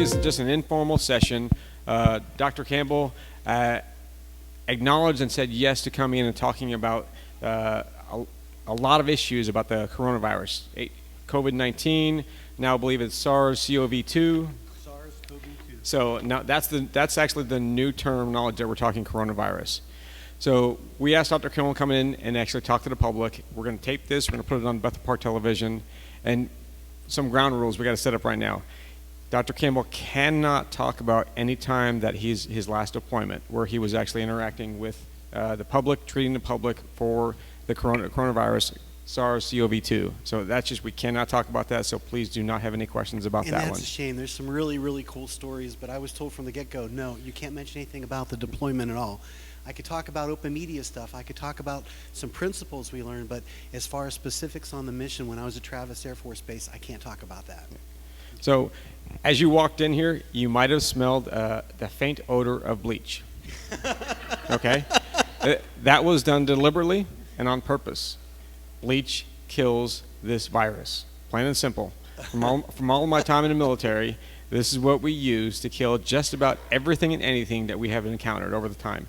really is just an informal session. Dr. Campbell acknowledged and said yes to coming in and talking about a lot of issues about the coronavirus. COVID-19, now I believe it's SARS-CoV-2. SARS-CoV-2. So now that's actually the new terminology that we're talking coronavirus. So we asked Dr. Campbell to come in and actually talk to the public. We're going to tape this. We're going to put it on Bethel Park Television. And some ground rules we got to set up right now. Dr. Campbell cannot talk about any time that he's his last appointment where he was actually interacting with the public, treating the public for the coronavirus, SARS-CoV-2. So that's just, we cannot talk about that, so please do not have any questions about that one. And that's a shame. There's some really, really cool stories, but I was told from the get-go, no, you can't mention anything about the deployment at all. I could talk about open media stuff. I could talk about some principles we learned, but as far as specifics on the mission when I was at Travis Air Force Base, I can't talk about that. So as you walked in here, you might have smelled the faint odor of bleach. Okay? That was done deliberately and on purpose. Bleach kills this virus, plain and simple. From all of my time in the military, this is what we use to kill just about everything and anything that we have encountered over the time.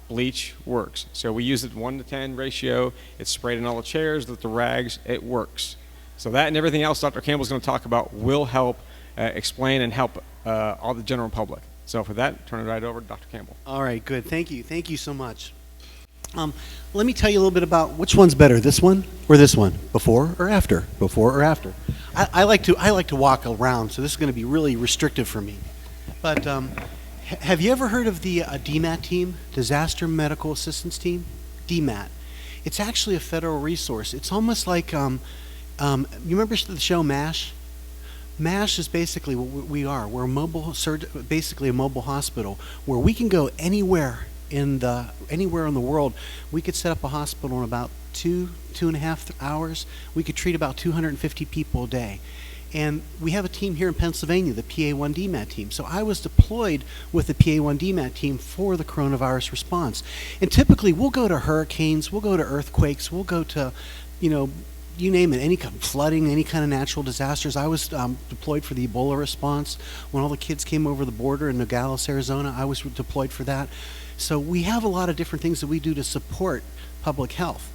Bleach works. So we use it 1-to-10 ratio. It's sprayed in all the chairs, the rags. It works. So that and everything else Dr. Campbell's going to talk about will help explain and help all the general public. So for that, turn it right over to Dr. Campbell. All right, good. Thank you. Thank you so much. Let me tell you a little bit about which one's better, this one or this one, before or after, before or after. I like to walk around, so this is going to be really restrictive for me. But have you ever heard of the DMAT team, Disaster Medical Assistance Team? DMAT. It's actually a federal resource. It's almost like, you remember the show MASH? MASH is basically what we are. We're basically a mobile hospital where we can go anywhere in the world. We could set up a hospital in about 2.5 hours. We could treat about 250 people a day. And we have a team here in Pennsylvania, the PA-1 DMAT team. So I was deployed with the PA-1 DMAT team for the coronavirus response. And typically we'll go to hurricanes, we'll go to earthquakes, we'll go to, you name it, any kind of flooding, any kind of natural disasters. I was deployed for the Ebola response. When all the kids came over the border in Nogales, Arizona, I was deployed for that. So we have a lot of different things that we do to support public health.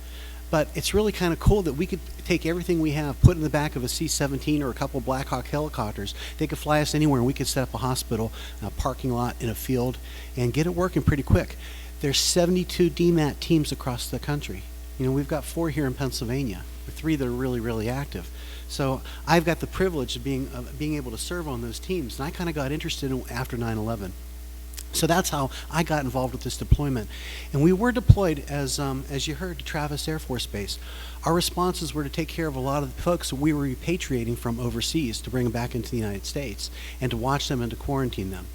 But it's really kind of cool that we could take everything we have, put it in the back of a C-17 or a couple of Black Hawk helicopters. They could fly us anywhere, and we could set up a hospital, a parking lot, in a field, and get it working pretty quick. There's 72 DMAT teams across the country. We've got 4 here in Pennsylvania, 3 that are really, really active. So I've got the privilege of being able to serve on those teams, and I kind of got interested after 9/11. So that's how I got involved with this deployment. And we were deployed, as you heard, to Travis Air Force Base. Our responses were to take care of a lot of the folks that we were repatriating from overseas to bring them back into the United States and to watch them and to quarantine them.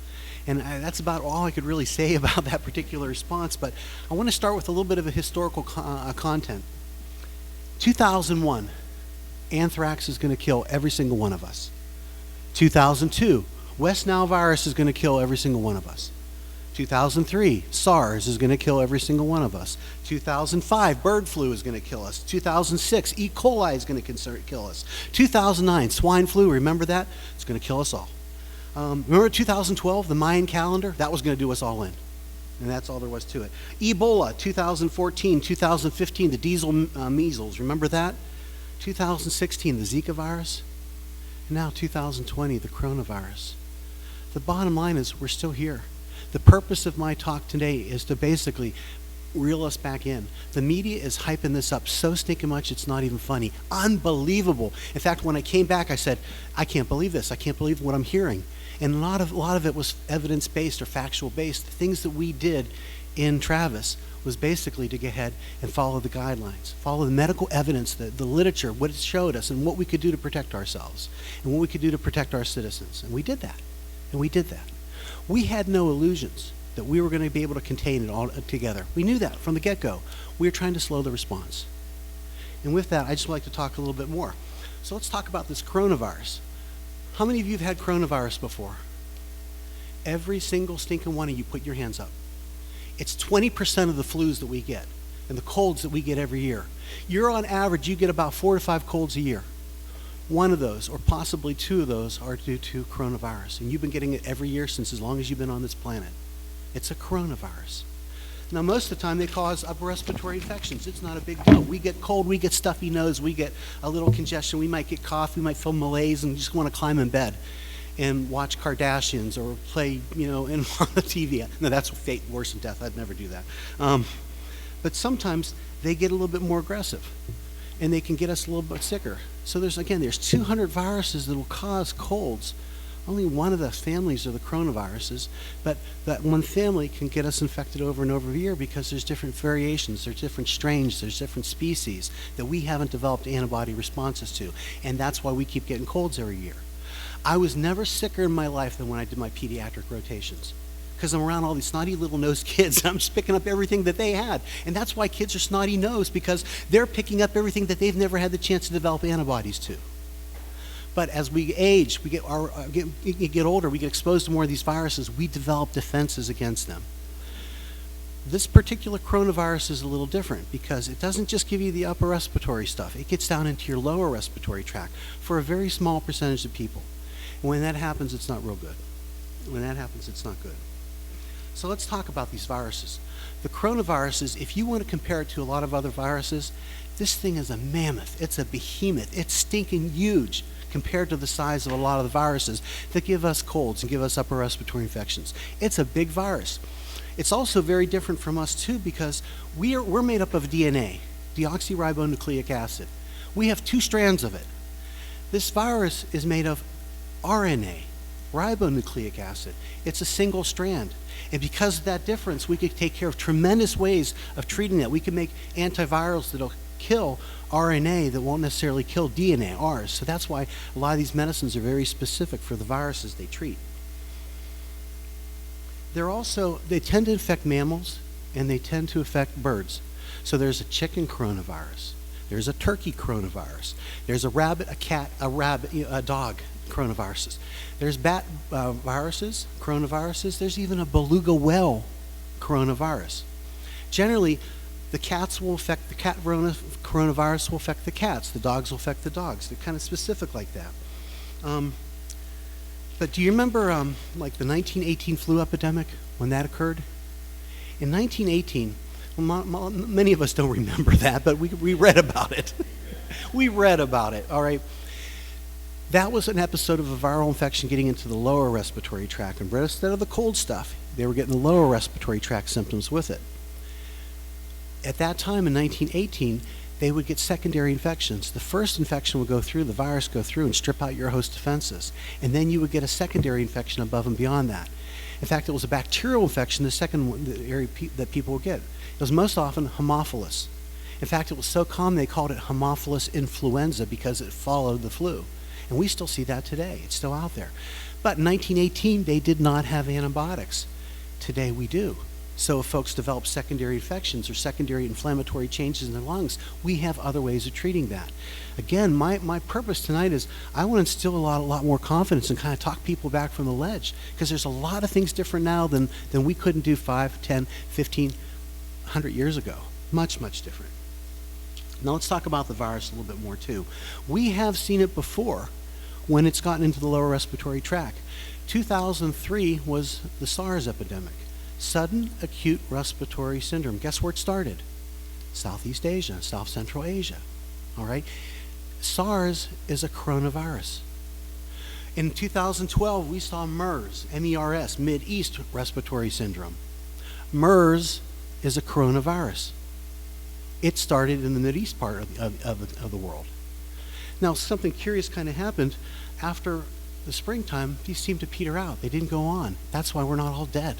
And that's about all I could really say about that particular response, but I want to start with a little bit of a historical content. 2001, anthrax is going to kill every single one of us. 2002, West Nile virus is going to kill every single one of us. 2003, SARS is going to kill every single one of us. 2005, bird flu is going to kill us. 2006, E. coli is going to kill us. 2009, swine flu, remember that? It's going to kill us all. Remember 2012, the Mayan calendar? That was going to do us all in. And that's all there was to it. Ebola, 2014, 2015, the diesel measles, remember that? 2016, the Zika virus. And now 2020, the coronavirus. The bottom line is we're still here. The purpose of my talk today is to basically reel us back in. The media is hyping this up so stinking much it's not even funny. Unbelievable. In fact, when I came back, I said, I can't believe this. I can't believe what I'm hearing. And a lot of it was evidence-based or factual-based. The things that we did in Travis was basically to get ahead and follow the guidelines, follow the medical evidence, the literature, what it showed us, and what we could do to protect ourselves, and what we could do to protect our citizens. And we did that. And we did that. We had no illusions that we were going to be able to contain it all together. We knew that from the get-go. We were trying to slow the response. And with that, I just would like to talk a little bit more. So let's talk about this coronavirus. How many of you have had coronavirus before? Every single stinking one of you, put your hands up. It's 20% of the flus that we get and the colds that we get every year. You're on average, you get about 4 to 5 colds a year. one of those, or possibly two of those, are due to coronavirus. And you've been getting it every year since as long as you've been on this planet. It's a coronavirus. Now, most of the time, they cause upper respiratory infections. It's not a big deal. We get cold, we get stuffy nose, we get a little congestion, we might get cough, we might feel malaise and just want to climb in bed and watch Kardashians or play, in on the TV. No, that's fate worse than death. I'd never do that. But sometimes they get a little bit more aggressive, and they can get us a little bit sicker. So there's 200 viruses that will cause colds. Only one of the families are the coronaviruses, but that one family can get us infected over and over a year because there's different variations, there's different strains, there's different species that we haven't developed antibody responses to, and that's why we keep getting colds every year. I was never sicker in my life than when I did my pediatric rotations, because I'm around all these snotty little nosed kids, and I'm just picking up everything that they had, and that's why kids are snotty nosed, because they're picking up everything that they've never had the chance to develop antibodies to. But as we age, we get older, we get exposed to more of these viruses, we develop defenses against them. This particular coronavirus is a little different because it doesn't just give you the upper respiratory stuff. It gets down into your lower respiratory tract for a very small percentage of people. And when that happens, it's not real good. When that happens, it's not good. So let's talk about these viruses. The coronaviruses, if you want to compare it to a lot of other viruses, this thing is a mammoth. It's a behemoth. It's stinking huge compared to the size of a lot of the viruses that give us colds and give us upper respiratory infections. It's a big virus. It's also very different from us too because we're made up of DNA, deoxyribonucleic acid. We have 2 strands of it. This virus is made of RNA, ribonucleic acid. It's a single strand. And because of that difference, we could take care of tremendous ways of treating that. We can make antivirals that'll kill RNA that won't necessarily kill DNA, ours. So that's why a lot of these medicines are very specific for the viruses they treat. They tend to infect mammals, and they tend to affect birds. So there's a chicken coronavirus. There's a turkey coronavirus. There's a rabbit, a cat, a dog coronaviruses. There's bat viruses, coronaviruses. There's even a beluga whale coronavirus. Generally, the cats will affect the cat coronavirus will affect the cats. The dogs will affect the dogs. They're kind of specific like that. But do you remember like the 1918 flu epidemic when that occurred? In 1918, many of us don't remember that, but we read about it. We read about it, all right? That was an episode of a viral infection getting into the lower respiratory tract. And instead of the cold stuff, they were getting the lower respiratory tract symptoms with it. At that time in 1918, they would get secondary infections. The first infection would go through, the virus go through and strip out your host defenses. And then you would get a secondary infection above and beyond that. In fact, it was a bacterial infection, the second one, the area that people would get. It was most often Haemophilus. In fact, it was so common they called it Haemophilus influenza because it followed the flu. And we still see that today. It's still out there. But in 1918, they did not have antibiotics. Today we do. So if folks develop secondary infections or secondary inflammatory changes in their lungs, we have other ways of treating that. Again, my purpose tonight is I want to instill a lot more confidence and kind of talk people back from the ledge, because there's a lot of things different now than we couldn't do 5, 10, 15, 100 years ago. Much, much different. Now let's talk about the virus a little bit more too. We have seen it before when it's gotten into the lower respiratory tract. 2003 was the SARS epidemic. Sudden acute respiratory syndrome. Guess where it started? Southeast Asia, South Central Asia. All right? SARS is a coronavirus. In 2012, we saw MERS, M-E-R-S, Mid-East Respiratory Syndrome. MERS is a coronavirus. It started in the Mideast part of the world. Now, something curious kind of happened after the springtime. These seemed to peter out. They didn't go on. That's why we're not all dead.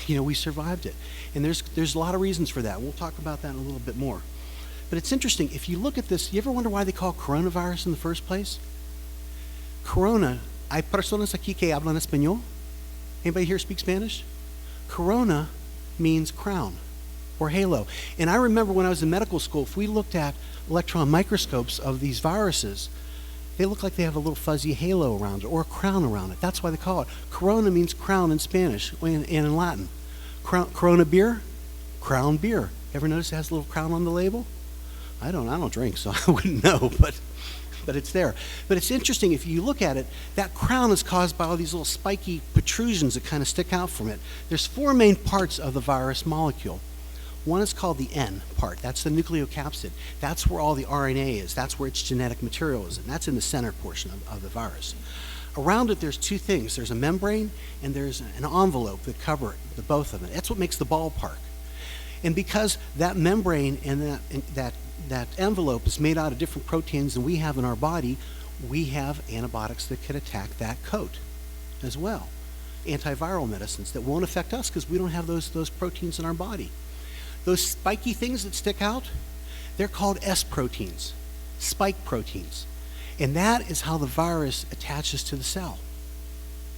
We survived it. And there's a lot of reasons for that. We'll talk about that in a little bit more. But it's interesting. If you look at this, you ever wonder why they call it coronavirus in the first place? Corona, hay personas aquí que hablan español? Anybody here speak Spanish? Corona means crown or halo. And I remember when I was in medical school, if we looked at electron microscopes of these viruses, they look like they have a little fuzzy halo around it or a crown around it. That's why they call it. Corona means crown in Spanish and in Latin. Corona beer, crown beer. Ever notice it has a little crown on the label? I don't drink, so I wouldn't know, but but it's there. But it's interesting, if you look at it, that crown is caused by all these little spiky protrusions that kind of stick out from it. There's 4 main parts of the virus molecule. One is called the N part. That's the nucleocapsid. That's where all the RNA is. That's where its genetic material is, and that's in the center portion of the virus. Around it, there's 2 things. There's a membrane, and there's an envelope that cover the both of them. That's what makes the ballpark. And because that membrane and that envelope is made out of different proteins than we have in our body, we have antibiotics that can attack that coat as well. Antiviral medicines that won't affect us because we don't have those proteins in our body. Those spiky things that stick out, they're called S proteins, spike proteins. And that is how the virus attaches to the cell.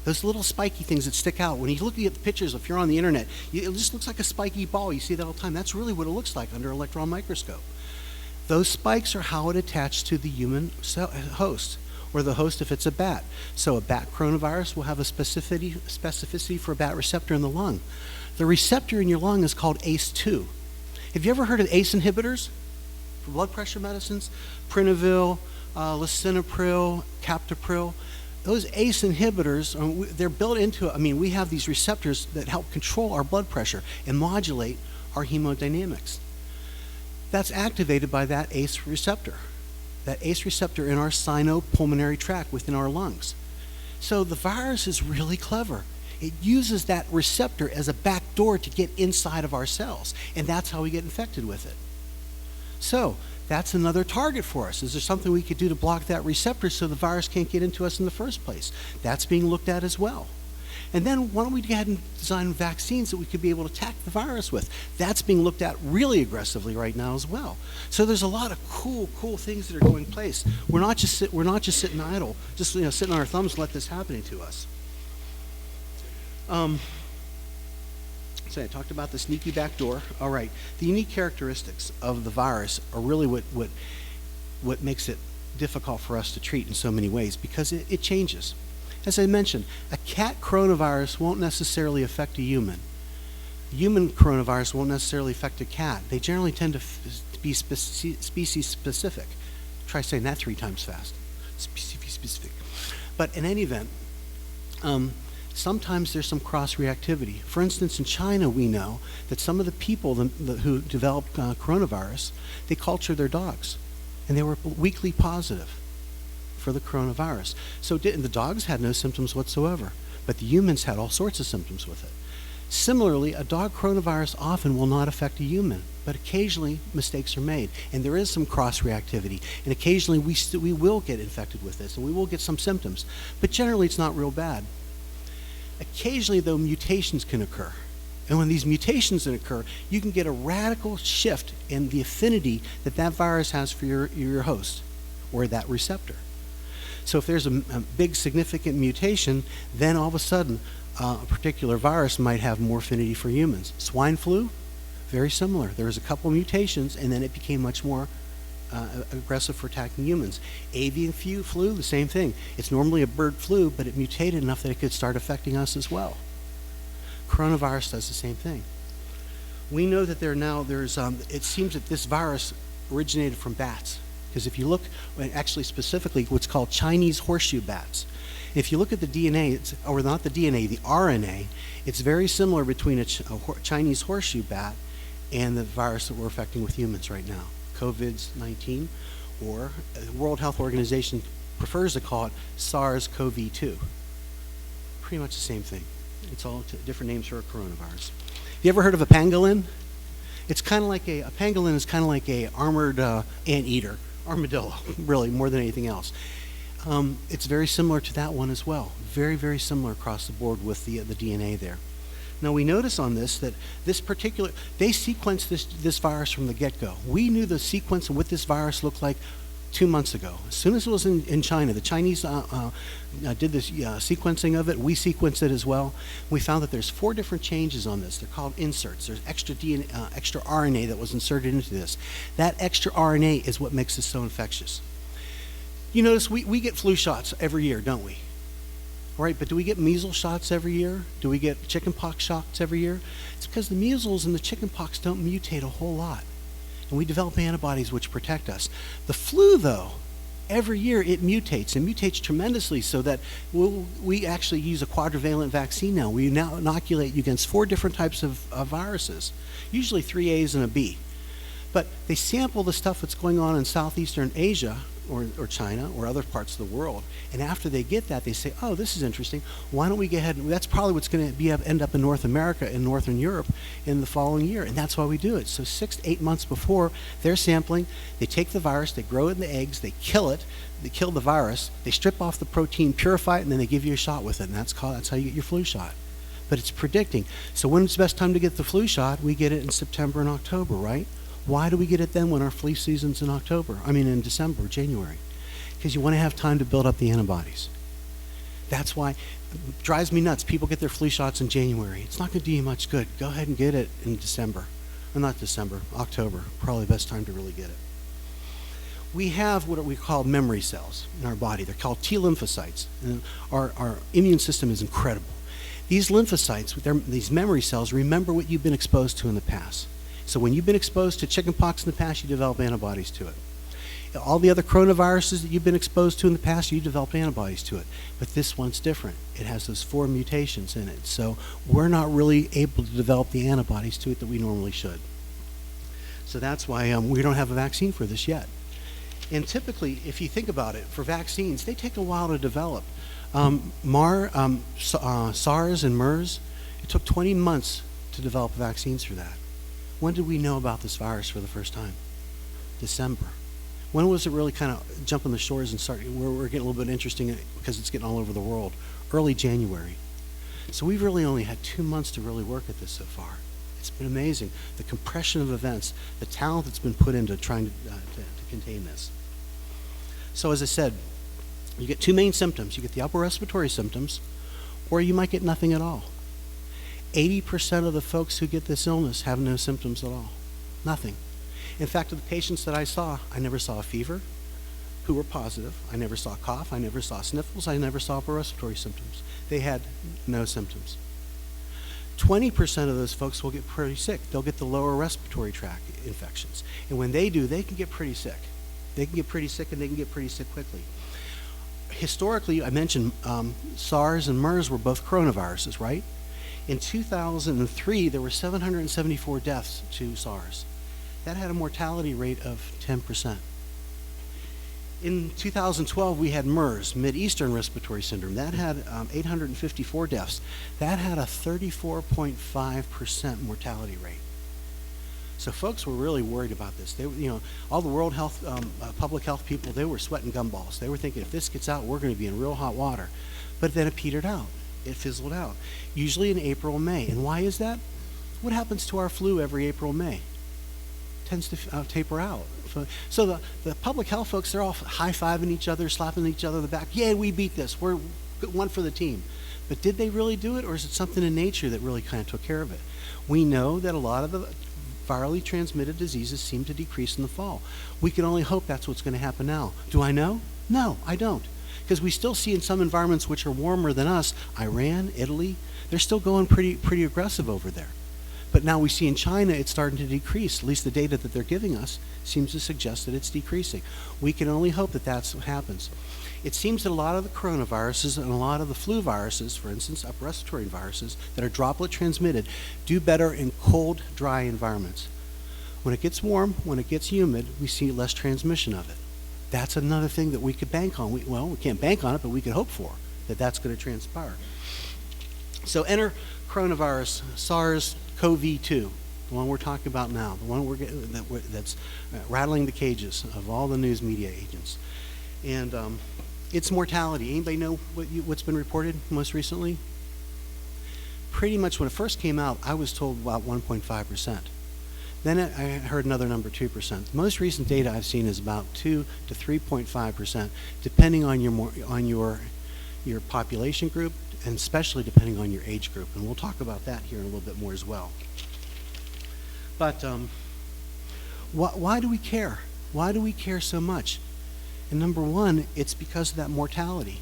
Those little spiky things that stick out. When you look at the pictures, if you're on the internet, it just looks like a spiky ball. You see that all the time. That's really what it looks like under an electron microscope. Those spikes are how it attaches to the human host, or the host if it's a bat. So a bat coronavirus will have a specificity for a bat receptor in the lung. The receptor in your lung is called ACE2. Have you ever heard of ACE inhibitors for blood pressure medicines? Prinavil, lisinopril, captopril. Those ACE inhibitors, they're built into, we have these receptors that help control our blood pressure and modulate our hemodynamics. That's activated by that ACE receptor. That ACE receptor in our sinopulmonary tract within our lungs. So the virus is really clever. It uses that receptor as a back door to get inside of our cells, and that's how we get infected with it. So that's another target for us. Is there something we could do to block that receptor so the virus can't get into us in the first place? That's being looked at as well. And then why don't we go ahead and design vaccines that we could be able to attack the virus with? That's being looked at really aggressively right now as well. So there's a lot of cool things that are going place. We're not just sitting idle, just sitting on our thumbs and let this happen to us. So I talked about the sneaky back door. All right, the unique characteristics of the virus are really what makes it difficult for us to treat in so many ways, because it changes. As I mentioned, a cat coronavirus won't necessarily affect a human. A human coronavirus won't necessarily affect a cat. They generally tend to be species specific. Try saying that 3 times fast. Species specific. But in any event, sometimes there's some cross-reactivity. For instance, in China, we know that some of the people who developed coronavirus, they cultured their dogs, and they were weakly positive for the coronavirus. So the dogs had no symptoms whatsoever, but the humans had all sorts of symptoms with it. Similarly, a dog coronavirus often will not affect a human, but occasionally mistakes are made, and there is some cross-reactivity, and occasionally we will get infected with this, and we will get some symptoms, but generally it's not real bad. Occasionally, though, mutations can occur. And when these mutations occur, you can get a radical shift in the affinity that virus has for your host, or that receptor. So if there's a big significant mutation, then all of a sudden, a particular virus might have more affinity for humans. Swine flu, very similar. There was a couple mutations, and then it became much more aggressive for attacking humans. Avian flu, the same thing. It's normally a bird flu, but it mutated enough that it could start affecting us as well. Coronavirus does the same thing. We know that it seems that this virus originated from bats. Because if you look, actually specifically what's called Chinese horseshoe bats, if you look at the DNA, or not the DNA, the RNA, it's very similar between a Chinese horseshoe bat and the virus that we're affecting with humans right now. COVID-19, or the World Health Organization prefers to call it SARS-CoV-2. Pretty much the same thing. It's all different names for a coronavirus. Have you ever heard of a pangolin? It's kind of like a pangolin is kind of like a armored anteater, armadillo, really, more than anything else. It's very similar to that one as well. Very, very similar across the board with the DNA there. Now we notice on this that they sequenced this virus from the get-go. We knew the sequence and what this virus looked like 2 months ago. As soon as it was in China, the Chinese did this sequencing of it. We sequenced it as well. We found that there's 4 different changes on this. They're called inserts. There's extra DNA, extra RNA that was inserted into this. That extra RNA is what makes this so infectious. You notice we get flu shots every year, don't we? Right, but do we get measles shots every year? Do we get chickenpox shots every year? It's because the measles and the chickenpox don't mutate a whole lot. And we develop antibodies which protect us. The flu, though, every year it mutates and mutates tremendously so that we actually use a quadrivalent vaccine now. We now inoculate you against 4 different types of viruses, usually 3 A's and a B. But they sample the stuff that's going on in Southeastern Asia or China or other parts of the world, and after they get that, they say, oh, this is interesting. Why don't we go ahead and that's probably what's going to end up in North America and Northern Europe in the following year, and that's why we do it. So 6 to 8 months before they're sampling, they take the virus, they grow it in the eggs, they kill it, they kill the virus, they strip off the protein, purify it, and then they give you a shot with it, and that's how you get your flu shot. But it's predicting. So when's the best time to get the flu shot? We get it in September and October, right? Why do we get it then when our flu season's in in December, January? Because you want to have time to build up the antibodies. That's why it drives me nuts. People get their flu shots in January. It's not going to do you much good. Go ahead and get it in December. Or not December, October. Probably the best time to really get it. We have what we call memory cells in our body. They're called T lymphocytes. And our immune system is incredible. These lymphocytes, these memory cells, remember what you've been exposed to in the past. So when you've been exposed to chickenpox in the past, you develop antibodies to it. All the other coronaviruses that you've been exposed to in the past, you developed antibodies to it. But this one's different. It has those 4 mutations in it. So we're not really able to develop the antibodies to it that we normally should. So that's why we don't have a vaccine for this yet. And typically, if you think about it, for vaccines, they take a while to develop. SARS and MERS, it took 20 months to develop vaccines for that. When did we know about this virus for the first time? December. When was it really kind of jumping the shores and we're getting a little bit interesting because it's getting all over the world? Early January. So we've really only had 2 months to really work at this so far. It's been amazing. The compression of events, the talent that's been put into trying to contain this. So as I said, you get 2 main symptoms. You get the upper respiratory symptoms, or you might get nothing at all. 80% of the folks who get this illness have no symptoms at all. Nothing. In fact, of the patients that I saw, I never saw a fever who were positive. I never saw a cough. I never saw sniffles. I never saw upper respiratory symptoms. They had no symptoms. 20% of those folks will get pretty sick. They'll get the lower respiratory tract infections. And when they do, they can get pretty sick. They can get pretty sick, and they can get pretty sick quickly. Historically, I mentioned SARS and MERS were both coronaviruses, right? In 2003, there were 774 deaths to SARS. That had a mortality rate of 10%. In 2012, we had MERS, Mid-Eastern Respiratory Syndrome. That had 854 deaths. That had a 34.5% mortality rate. So folks were really worried about this. They, all the World Health, public health people, they were sweating gumballs. They were thinking, if this gets out, we're going to be in real hot water. But then it petered out. It fizzled out, usually in April, May. And why is that? What happens to our flu every April, May? It tends to taper out. So the public health folks, they're all high-fiving each other, slapping each other on the back. Yeah, we beat this. We're one for the team. But did they really do it, or is it something in nature that really kind of took care of it? We know that a lot of the virally transmitted diseases seem to decrease in the fall. We can only hope that's what's going to happen now. Do I know? No, I don't. Because we still see in some environments which are warmer than us, Iran, Italy, they're still going pretty aggressive over there. But now we see in China it's starting to decrease. At least the data that they're giving us seems to suggest that it's decreasing. We can only hope that that's what happens. It seems that a lot of the coronaviruses and a lot of the flu viruses, for instance, upper respiratory viruses that are droplet transmitted, do better in cold, dry environments. When it gets warm, when it gets humid, we see less transmission of it. That's another thing that we could bank on. We can't bank on it, but we could hope for that that's going to transpire. So enter coronavirus, SARS-CoV-2, the one we're talking about now, the one that's rattling the cages of all the news media agents. And its mortality, anybody know what's been reported most recently? Pretty much when it first came out, I was told about 1.5%. Then I heard another number, 2%. The most recent data I've seen is about 2 to 3.5%, depending on your population group, and especially depending on your age group. And we'll talk about that here in a little bit more as well. But why do we care? Why do we care so much? And number one, it's because of that mortality.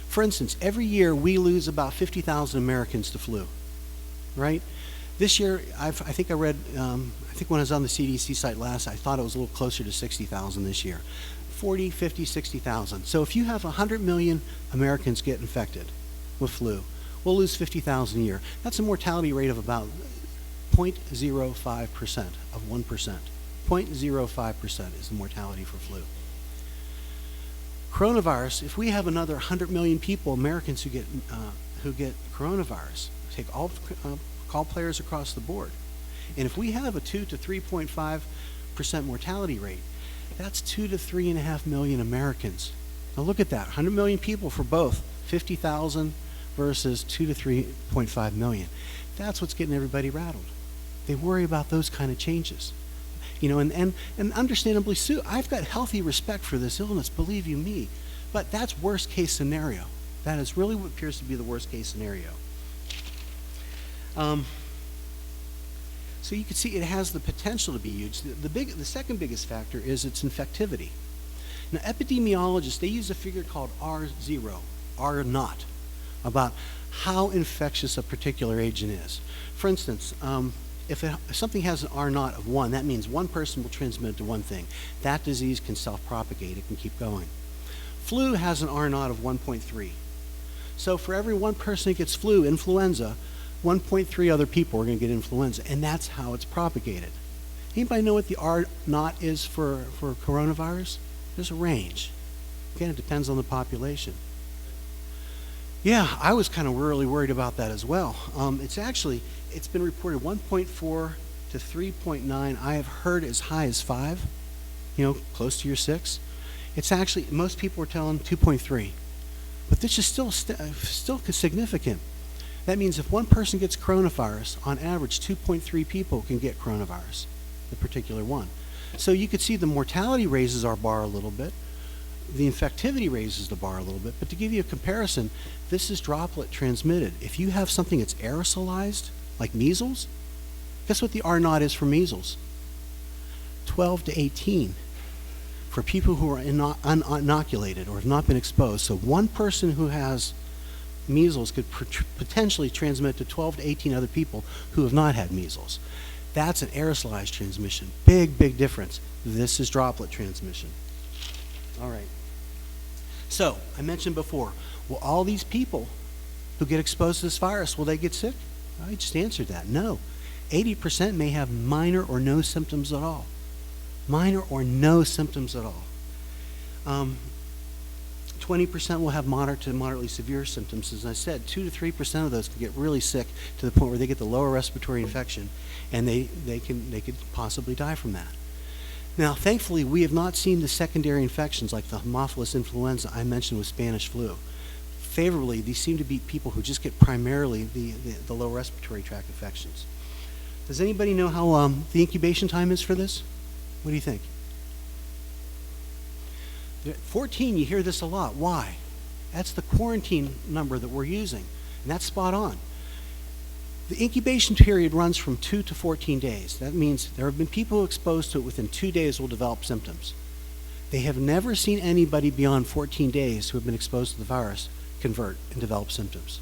For instance, every year we lose about 50,000 Americans to flu, right? This year, I think I read, I think when I was on the CDC site last, I thought it was a little closer to 60,000 this year. 40, 50, 60,000. So if you have 100 million Americans get infected with flu, we'll lose 50,000 a year. That's a mortality rate of about 0.05% of 1%. 0.05% is the mortality for flu. Coronavirus, if we have another 100 million people, Americans who get coronavirus, take all call players across the board, and if we have a 2 to 3.5% mortality rate, that's 2 to 3.5 million Americans. Now look at that, 100 million people for both, 50,000 versus 2 to 3.5 million. That's what's getting everybody rattled. They worry about those kind of changes. You know, and understandably, Sue, I've got healthy respect for this illness, believe you me, but that's worst case scenario. That is really what appears to be the worst case scenario. So you can see it has the potential to be huge. The second biggest factor is its infectivity. Now, epidemiologists, they use a figure called R0, R0, about how infectious a particular agent is. For instance, if something has an R0 of 1, that means one person will transmit to one thing. That disease can self-propagate. It can keep going. Flu has an R0 of 1.3. So for every one person that gets flu, influenza, 1.3 other people are going to get influenza, and that's how it's propagated. Anybody know what the R0 is for coronavirus? There's a range. Again, it depends on the population. Yeah, I was kind of really worried about that as well. It's been reported 1.4 to 3.9. I have heard as high as 5, close to your 6. It's actually, most people are telling 2.3. But this is still significant. That means if one person gets coronavirus, on average, 2.3 people can get coronavirus, the particular one. So you could see the mortality raises our bar a little bit. The infectivity raises the bar a little bit. But to give you a comparison, this is droplet transmitted. If you have something that's aerosolized, like measles, guess what the R0 is for measles? 12 to 18 for people who are uninoculated or have not been exposed. So one person who has measles could potentially transmit to 12 to 18 other people who have not had measles. That's an aerosolized transmission. Big, big difference. This is droplet transmission. All right. So, I mentioned before, will all these people who get exposed to this virus, will they get sick? I just answered that. No. 80% may have minor or no symptoms at all. Minor or no symptoms at all. 20% will have moderate to moderately severe symptoms. As I said, 2 to 3% of those can get really sick to the point where they get the lower respiratory infection, and they could possibly die from that. Now, thankfully, we have not seen the secondary infections like the Haemophilus influenza I mentioned with Spanish flu. Favorably, these seem to be people who just get primarily the lower respiratory tract infections. Does anybody know how the incubation time is for this? What do you think? 14, you hear this a lot. Why? That's the quarantine number that we're using, and that's spot on. The incubation period runs from 2 to 14 days. That means there have been people exposed to it within 2 days will develop symptoms. They have never seen anybody beyond 14 days who have been exposed to the virus convert and develop symptoms.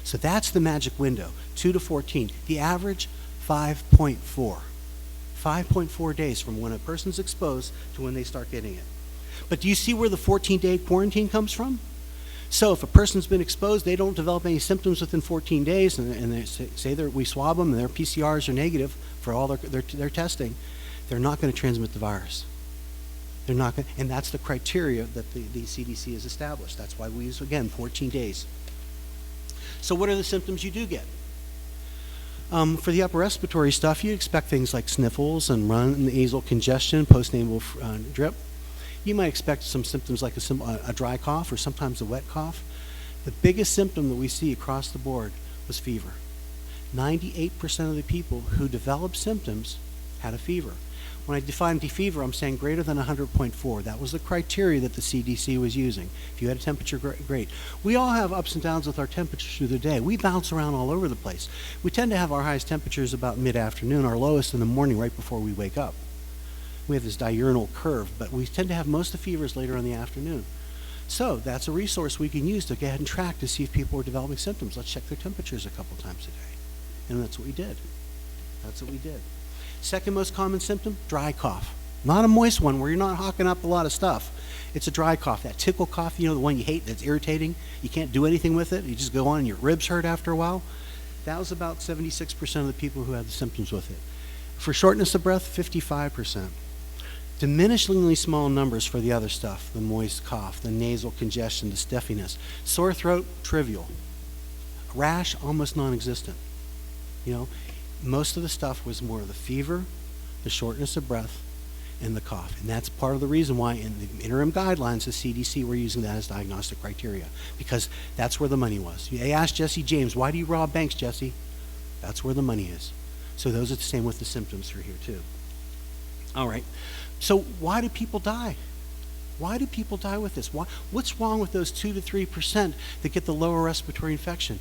So that's the magic window, 2 to 14. The average, 5.4. 5.4 days from when a person's exposed to when they start getting it. But do you see where the 14-day quarantine comes from? So if a person's been exposed, they don't develop any symptoms within 14 days, and they say we swab them and their PCRs are negative for all their testing, they're not going to transmit the virus. They're not going, and that's the criteria that the CDC has established. That's why we use, again, 14 days. So what are the symptoms you do get? For the upper respiratory stuff, you expect things like sniffles and nasal congestion, postnasal drip. You might expect some symptoms like a dry cough or sometimes a wet cough. The biggest symptom that we see across the board was fever. 98% of the people who developed symptoms had a fever. When I define fever, I'm saying greater than 100.4. That was the criteria that the CDC was using. If you had a temperature, great. We all have ups and downs with our temperatures through the day. We bounce around all over the place. We tend to have our highest temperatures about mid-afternoon, our lowest in the morning right before we wake up. We have this diurnal curve, but we tend to have most of the fevers later in the afternoon. So that's a resource we can use to go ahead and track to see if people are developing symptoms. Let's check their temperatures a couple times a day. And that's what we did. That's what we did. Second most common symptom, dry cough. Not a moist one where you're not hawking up a lot of stuff. It's a dry cough. That tickle cough, the one you hate that's irritating, you can't do anything with it, you just go on and your ribs hurt after a while. That was about 76% of the people who had the symptoms with it. For shortness of breath, 55%. Diminishingly small numbers for the other stuff, the moist cough, the nasal congestion, the stuffiness. Sore throat, trivial. Rash, almost non-existent. Most of the stuff was more of the fever, the shortness of breath, and the cough. And that's part of the reason why in the interim guidelines, the CDC, we're using that as diagnostic criteria, because that's where the money was. They asked Jesse James, why do you rob banks, Jesse? That's where the money is. So those are the same with the symptoms for here too. All right. So why do people die? Why do people die with this? What's wrong with those 2 to 3% that get the lower respiratory infection?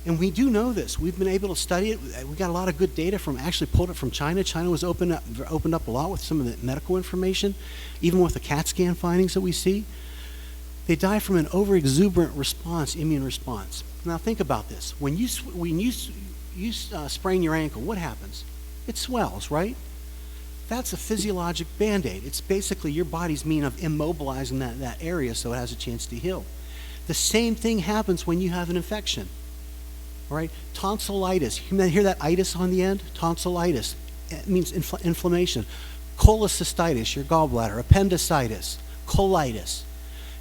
And we do know this. We've been able to study it. We got a lot of good data actually pulled it from China. China was opened up a lot with some of the medical information, even with the CAT scan findings that we see. They die from an overexuberant response, immune response. Now think about this. When you sprain your ankle, what happens? It swells, right? That's a physiologic Band-Aid. It's basically your body's mean of immobilizing that area so it has a chance to heal. The same thing happens when you have an infection. All right, tonsillitis. You hear that itis on the end? Tonsillitis. It means inflammation. Cholecystitis, your gallbladder. Appendicitis. Colitis.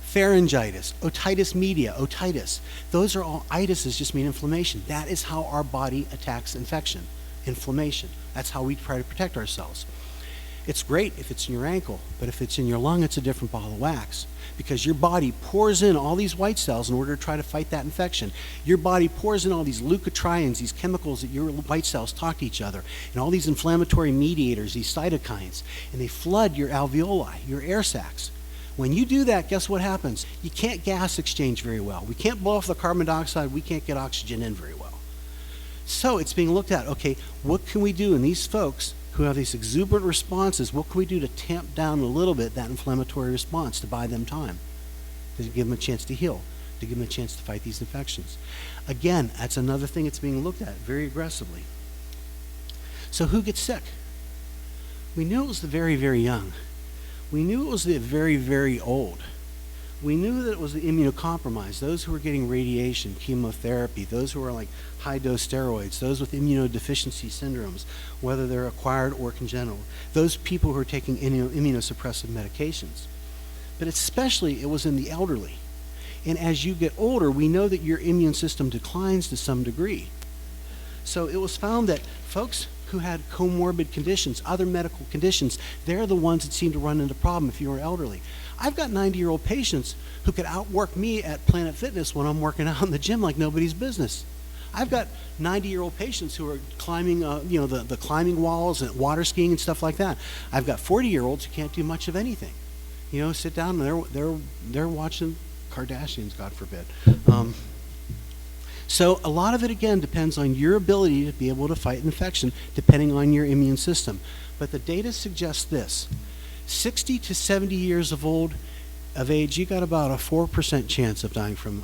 Pharyngitis. Otitis media. Otitis. Those are all itises, just mean inflammation. That is how our body attacks infection. Inflammation. That's how we try to protect ourselves. It's great if it's in your ankle, but if it's in your lung, it's a different ball of wax. Because your body pours in all these white cells in order to try to fight that infection. Your body pours in all these leukotrienes, these chemicals that your white cells talk to each other, and all these inflammatory mediators, these cytokines, and they flood your alveoli, your air sacs. When you do that, guess what happens? You can't gas exchange very well. We can't blow off the carbon dioxide. We can't get oxygen in very well. So it's being looked at, okay, what can we do in these folks who have these exuberant responses? What can we do to tamp down a little bit that inflammatory response to buy them time, to give them a chance to heal, to give them a chance to fight these infections? Again, that's another thing that's being looked at very aggressively. So who gets sick? We knew it was the very, very young. We knew it was the very, very old. We knew that it was the immunocompromised, those who were getting radiation, chemotherapy, those who were like high-dose steroids, those with immunodeficiency syndromes, whether they're acquired or congenital, those people who are taking immunosuppressive medications. But especially it was in the elderly. And as you get older, we know that your immune system declines to some degree. So it was found that folks who had comorbid conditions, other medical conditions, they're the ones that seem to run into problem if you're elderly. I've got 90-year-old patients who could outwork me at Planet Fitness when I'm working out in the gym like nobody's business. I've got 90-year-old patients who are climbing, the climbing walls and water skiing and stuff like that. I've got 40-year-olds who can't do much of anything. Sit down and they're watching Kardashians, God forbid. So a lot of it, again, depends on your ability to be able to fight infection, depending on your immune system. But the data suggests this. 60 to 70 years of age, you got about a 4% chance of dying from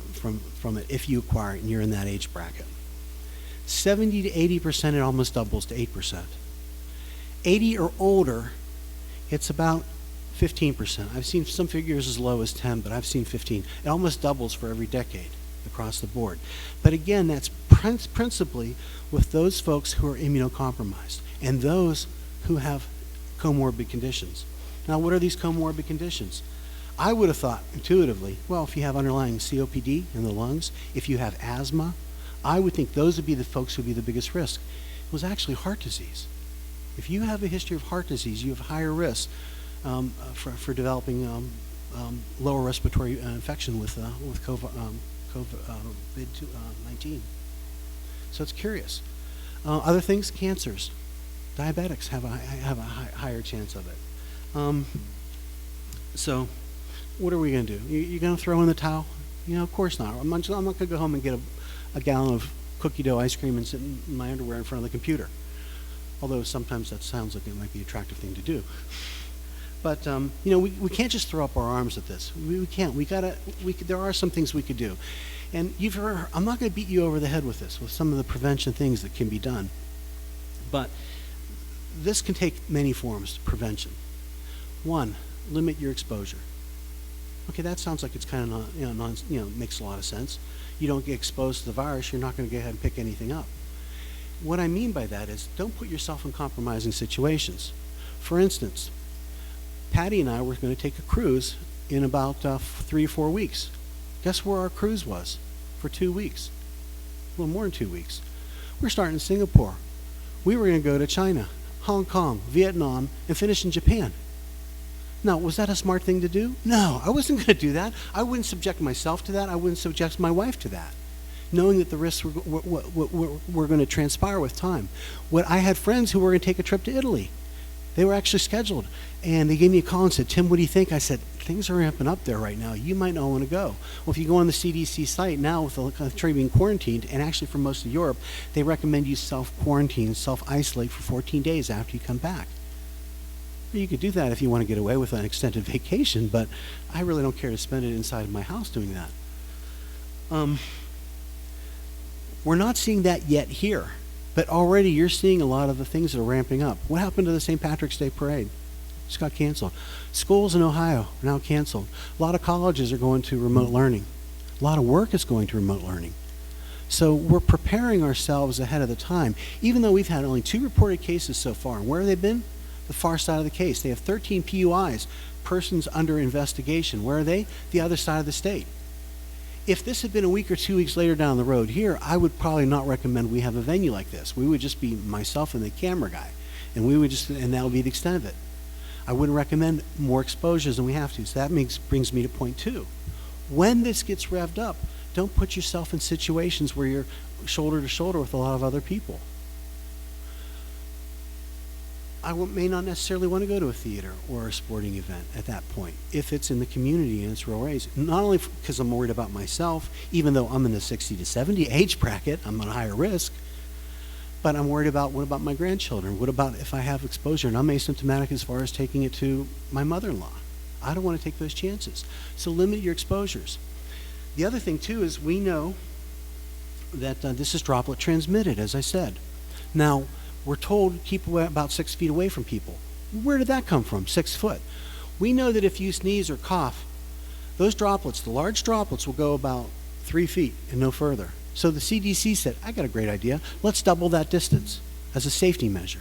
it if you acquire it and you're in that age bracket. 70 to 80%, it almost doubles to 8%. 80 or older, it's about 15%. I've seen some figures as low as 10, but I've seen 15. It almost doubles for every decade across the board. But again, that's principally with those folks who are immunocompromised and those who have comorbid conditions. Now, what are these comorbid conditions? I would have thought intuitively, well, if you have underlying COPD in the lungs, if you have asthma, I would think those would be the folks who would be the biggest risk. It was actually heart disease. If you have a history of heart disease, you have higher risk for developing lower respiratory infection with COVID-19. So it's curious. Other things, cancers. Diabetics have a higher chance of it. So what are we going to do? You going to throw in the towel? Of course not. I'm not going to go home and get a gallon of cookie dough ice cream and sit in my underwear in front of the computer. Although sometimes that sounds like it might be an attractive thing to do. But we can't just throw up our arms at this. We can't. There are some things we could do. And you've heard, I'm not going to beat you over the head with this, with some of the prevention things that can be done. But this can take many forms, prevention. One, limit your exposure. Okay, that sounds like it's kind of makes a lot of sense. You don't get exposed to the virus, you're not going to go ahead and pick anything up. What I mean by that is don't put yourself in compromising situations. For instance, Patty and I were going to take a cruise in about 3 or 4 weeks. Guess where our cruise was for 2 weeks? A little more than 2 weeks. We're starting in Singapore. We were going to go to China, Hong Kong, Vietnam, and finish in Japan. Now, was that a smart thing to do? No, I wasn't going to do that. I wouldn't subject myself to that. I wouldn't subject my wife to that, knowing that the risks were going to transpire with time. I had friends who were going to take a trip to Italy. They were actually scheduled, and they gave me a call and said, "Tim, what do you think?" I said, "Things are ramping up there right now. You might not want to go." Well, if you go on the CDC site now with the country being quarantined, and actually for most of Europe, they recommend you self-quarantine, self-isolate for 14 days after you come back. You could do that if you want to get away with an extended vacation, but I really don't care to spend it inside of my house doing that. We're not seeing that yet here, but already you're seeing a lot of the things that are ramping up. What happened to the St. Patrick's Day parade? Just got canceled. Schools in Ohio are now canceled. A lot of colleges are going to remote learning. A lot of work is going to remote learning. So we're preparing ourselves ahead of the time, even though we've had only 2 reported cases so far. And where have they been? The far side of the case. They have 13 PUIs, persons under investigation. Where are they? The other side of the state. If this had been a week or 2 weeks later down the road here, I would probably not recommend we have a venue like this. We would just be myself and the camera guy, and that would be the extent of it. I wouldn't recommend more exposures than we have to. So that brings me to point 2. When this gets revved up, don't put yourself in situations where you're shoulder to shoulder with a lot of other people. I may not necessarily want to go to a theater or a sporting event at that point if it's in the community and it's rural areas. Not only because I'm worried about myself, even though I'm in the 60 to 70 age bracket, I'm at a higher risk, but I'm worried about what about my grandchildren? What about if I have exposure and I'm asymptomatic as far as taking it to my mother-in-law? I don't want to take those chances. So limit your exposures. The other thing too is we know that this is droplet transmitted, as I said. Now, we're told to keep about 6 feet away from people. Where did that come from, 6 foot? We know that if you sneeze or cough, those droplets, the large droplets, will go about 3 feet and no further. So the CDC said, I got a great idea. Let's double that distance as a safety measure.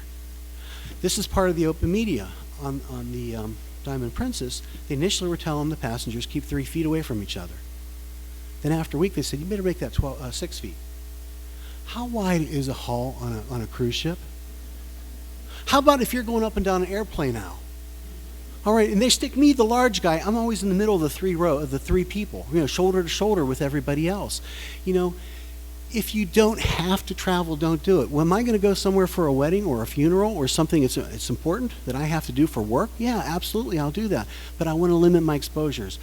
This is part of the open media on the Diamond Princess. They initially were telling the passengers keep 3 feet away from each other. Then after a week, they said, you better make that 6 feet. How wide is a hull on a cruise ship? How about if you're going up and down an airplane now? All right, and they stick me, the large guy, I'm always in the middle of the 3 people, shoulder to shoulder with everybody else. If you don't have to travel, don't do it. Well, am I going to go somewhere for a wedding or a funeral or something it's important that I have to do for work? Yeah, absolutely, I'll do that. But I want to limit my exposures.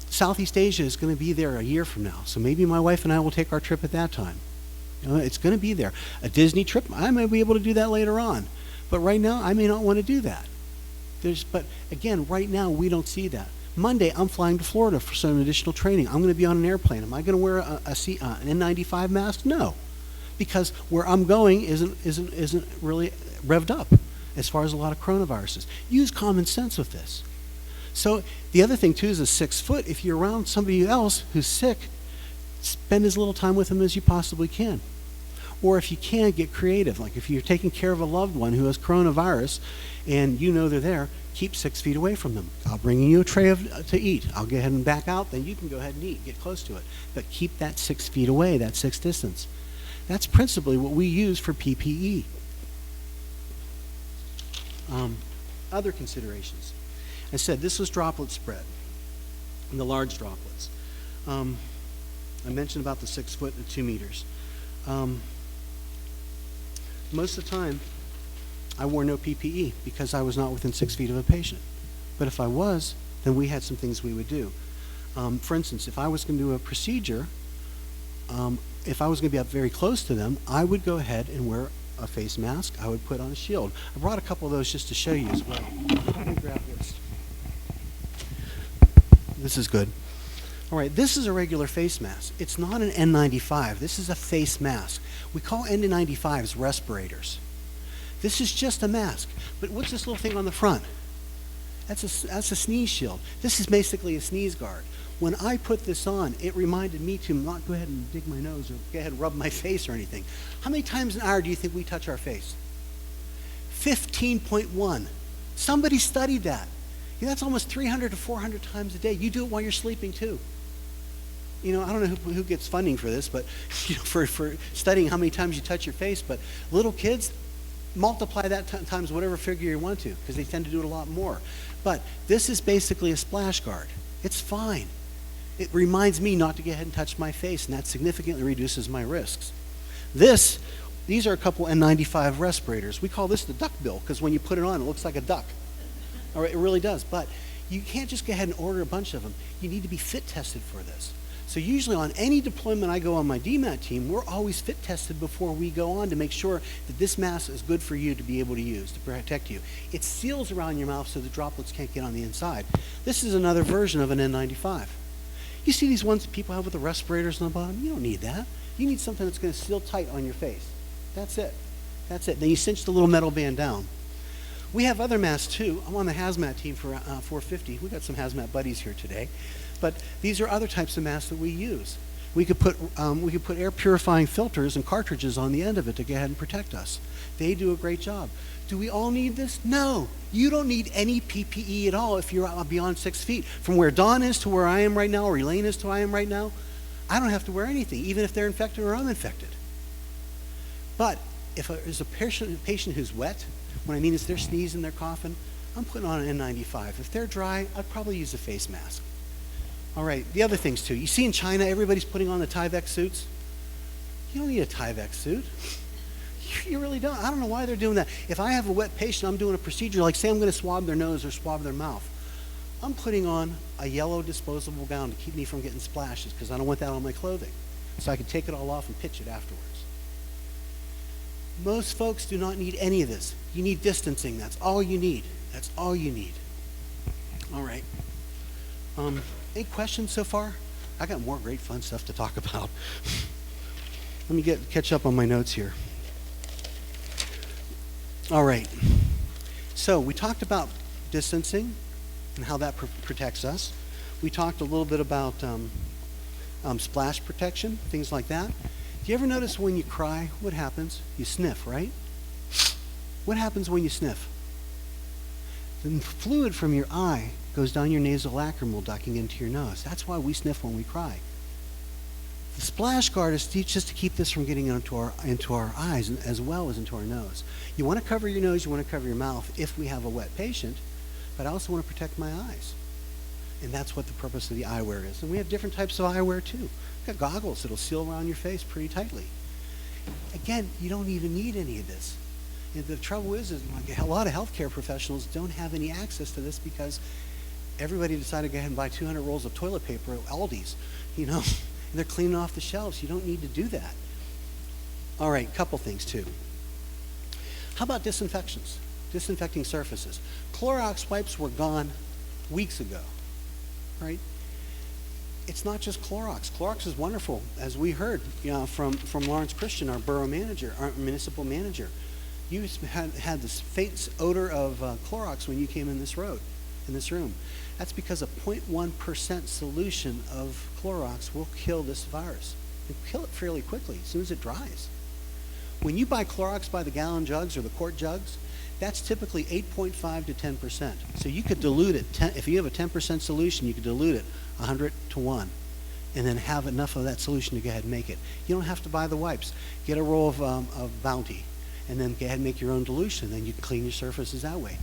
Southeast Asia is going to be there a year from now, so maybe my wife and I will take our trip at that time. It's going to be there. A Disney trip, I may be able to do that later on. But right now, I may not want to do that. But again, right now, we don't see that. Monday, I'm flying to Florida for some additional training. I'm going to be on an airplane. Am I going to wear an N95 mask? No, because where I'm going isn't really revved up as far as a lot of coronaviruses. Use common sense with this. So the other thing too is a 6 foot. If you're around somebody else who's sick, spend as little time with them as you possibly can. Or if you can, get creative. Like if you're taking care of a loved one who has coronavirus and you know they're there, keep 6 feet away from them. I'll bring you a tray to eat. I'll go ahead and back out, then you can go ahead and eat, get close to it. But keep that 6 feet away, that 6 distance. That's principally what we use for PPE. Other considerations. I said this was droplet spread, and the large droplets. I mentioned about the 6 foot and 2 meters. Most of the time, I wore no PPE because I was not within 6 feet of a patient. But if I was, then we had some things we would do. For instance, if I was going to do a procedure, if I was going to be up very close to them, I would go ahead and wear a face mask. I would put on a shield. I brought a couple of those just to show you as well. Let me grab this. This is good. All right, this is a regular face mask. It's not an N95. This is a face mask. We call N95s respirators. This is just a mask. But what's this little thing on the front? That's a sneeze shield. This is basically a sneeze guard. When I put this on, it reminded me to not go ahead and dig my nose or go ahead and rub my face or anything. How many times an hour do you think we touch our face? 15.1. Somebody studied that. That's almost 300 to 400 times a day. You do it while you're sleeping too. I don't know who gets funding for this, but for studying how many times you touch your face, but little kids, multiply that times whatever figure you want to, because they tend to do it a lot more. But this is basically a splash guard. It's fine. It reminds me not to go ahead and touch my face, and that significantly reduces my risks. These are a couple N95 respirators. We call this the duck bill, because when you put it on, it looks like a duck. All right, it really does. But you can't just go ahead and order a bunch of them. You need to be fit tested for this. So usually on any deployment I go on my DMAT team, we're always fit tested before we go on to make sure that this mask is good for you to be able to use, to protect you. It seals around your mouth so the droplets can't get on the inside. This is another version of an N95. You see these ones that people have with the respirators on the bottom? You don't need that. You need something that's going to seal tight on your face. That's it. That's it. Then you cinch the little metal band down. We have other masks too. I'm on the hazmat team for 450. We've got some hazmat buddies here today. But these are other types of masks that we use. We could put air purifying filters and cartridges on the end of it to go ahead and protect us. They do a great job. Do we all need this? No. You don't need any PPE at all if you're beyond 6 feet. From where Dawn is to where I am right now, or Elaine is to where I am right now, I don't have to wear anything, even if they're infected or I'm infected. But if there's a patient who's wet, what I mean is they're sneezing, they're coughing, I'm putting on an N95. If they're dry, I'd probably use a face mask. All right, the other things too. You see in China, everybody's putting on the Tyvek suits. You don't need a Tyvek suit. You really don't. I don't know why they're doing that. If I have a wet patient, I'm doing a procedure, like say I'm going to swab their nose or swab their mouth. I'm putting on a yellow disposable gown to keep me from getting splashes because I don't want that on my clothing. So I can take it all off and pitch it afterwards. Most folks do not need any of this. You need distancing. That's all you need. That's all you need. All right. Any questions so far? I got more great fun stuff to talk about. Let me catch up on my notes here. All right. So we talked about distancing and how that protects us. We talked a little bit about splash protection, things like that. Do you ever notice when you cry, what happens? You sniff, right? What happens when you sniff? The fluid from your eye goes down your nasolacrimal ducting into your nose. That's why we sniff when we cry. The splash guard is just to keep this from getting into our eyes as well as into our nose. You want to cover your nose, you want to cover your mouth if we have a wet patient, but I also want to protect my eyes. And that's what the purpose of the eyewear is. And we have different types of eyewear too. We've got goggles that'll seal around your face pretty tightly. Again, you don't even need any of this. And the trouble is like a lot of healthcare professionals don't have any access to this because everybody decided to go ahead and buy 200 rolls of toilet paper at Aldi's, and they're cleaning off the shelves. You don't need to do that. All right, couple things too. How about disinfections? Disinfecting surfaces. Clorox wipes were gone weeks ago, right? It's not just Clorox. Clorox is wonderful, as we heard from Lawrence Christian, our borough manager, our municipal manager. You had this faint odor of Clorox when you came in this room. That's because a 0.1% solution of Clorox will kill this virus. It'll kill it fairly quickly as soon as it dries. When you buy Clorox by the gallon jugs or the quart jugs, that's typically 8.5 to 10%. So you could dilute it. If you have a 10% solution, you could dilute it 100 to 1 and then have enough of that solution to go ahead and make it. You don't have to buy the wipes. Get a roll of Bounty and then go ahead and make your own dilution. Then you can clean your surfaces that way.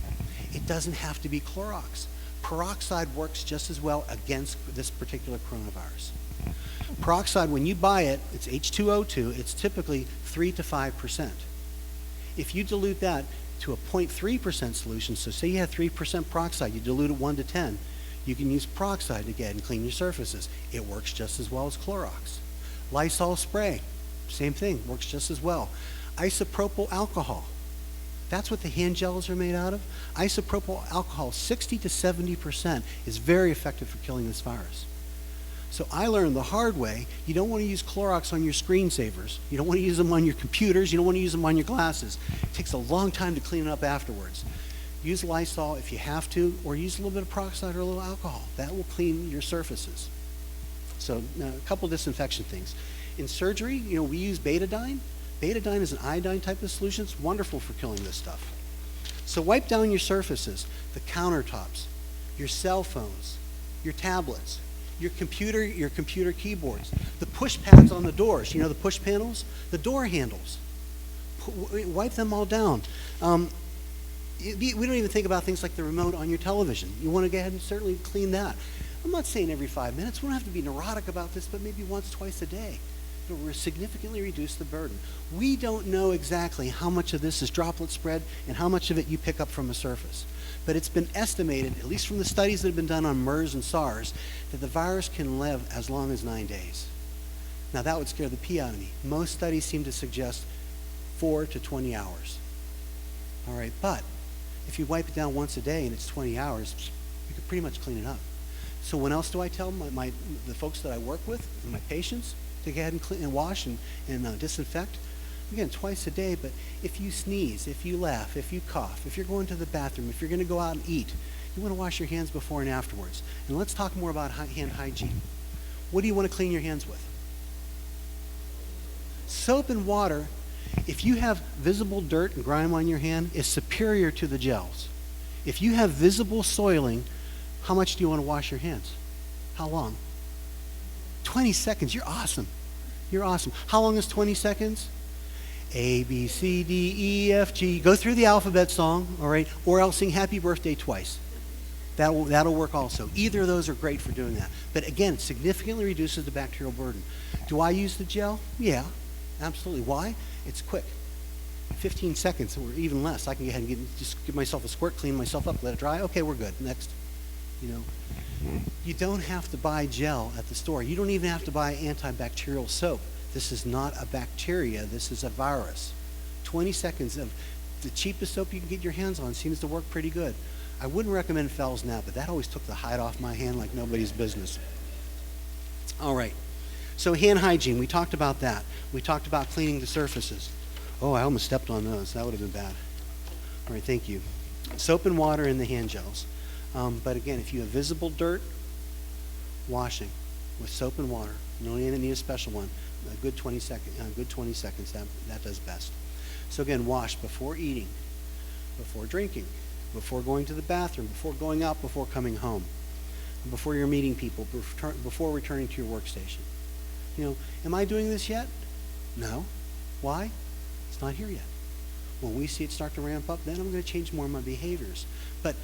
It doesn't have to be Clorox. Peroxide works just as well against this particular coronavirus. Peroxide, when you buy it, it's H2O2. It's typically 3 to 5%. If you dilute that to a 0.3% solution, so say you have 3% peroxide, you dilute it 1 to 10, you can use peroxide to get and clean your surfaces. It works just as well as Clorox. Lysol spray, same thing, works just as well. Isopropyl alcohol, that's what the hand gels are made out of. Isopropyl alcohol, 60 to 70%, is very effective for killing this virus. So I learned the hard way, you don't want to use Clorox on your screensavers. You don't want to use them on your computers. You don't want to use them on your glasses. It takes a long time to clean it up afterwards. Use Lysol if you have to, or use a little bit of peroxide or a little alcohol. That will clean your surfaces. So now, a couple disinfection things. In surgery, we use betadine. Betadine is an iodine type of solution. It's wonderful for killing this stuff. So wipe down your surfaces, the countertops, your cell phones, your tablets, your computer keyboards, the push pads on the doors, the push panels, the door handles. Wipe them all down. We don't even think about things like the remote on your television. You want to go ahead and certainly clean that. I'm not saying every 5 minutes. We don't have to be neurotic about this, but maybe once, twice a day. It will significantly reduce the burden. We don't know exactly how much of this is droplet spread and how much of it you pick up from a surface. But it's been estimated, at least from the studies that have been done on MERS and SARS, that the virus can live as long as 9 days. Now that would scare the pee out of me. Most studies seem to suggest 4 to 20 hours. All right, but if you wipe it down once a day and it's 20 hours, you can pretty much clean it up. So when else do I tell the folks that I work with and my patients to go ahead and clean and wash and disinfect? Again, twice a day, but if you sneeze, if you laugh, if you cough, if you're going to the bathroom, if you're going to go out and eat, you want to wash your hands before and afterwards. And let's talk more about hand hygiene. What do you want to clean your hands with? Soap and water, if you have visible dirt and grime on your hand, is superior to the gels. If you have visible soiling, how much do you want to wash your hands? How long? 20 seconds. You're awesome. You're awesome. How long is 20 seconds? A, B, C, D, E, F, G. Go through the alphabet song, all right? Or else sing Happy Birthday twice. That'll work also. Either of those are great for doing that. But again, it significantly reduces the bacterial burden. Do I use the gel? Yeah, absolutely. Why? It's quick. 15 seconds or even less. I can go ahead and just give myself a squirt, clean myself up, let it dry. Okay, we're good. Next. You don't have to buy gel at the store. You don't even have to buy antibacterial soap. This is not a bacteria. This is a virus. 20 seconds of the cheapest soap you can get your hands on seems to work pretty good. I wouldn't recommend Fels Napa. That always took the hide off my hand like nobody's business. All right. So hand hygiene, we talked about that. We talked about cleaning the surfaces. Oh, I almost stepped on those. That would have been bad. All right, thank you. Soap and water in the hand gels. But again, if you have visible dirt, washing with soap and water. You don't even need a special one. A good 20 seconds, that does best. So again, wash before eating, before drinking, before going to the bathroom, before going out, before coming home, before you're meeting people, before returning to your workstation. Am I doing this yet? No. Why? It's not here yet. When we see it start to ramp up, then I'm going to change more of my behaviors. But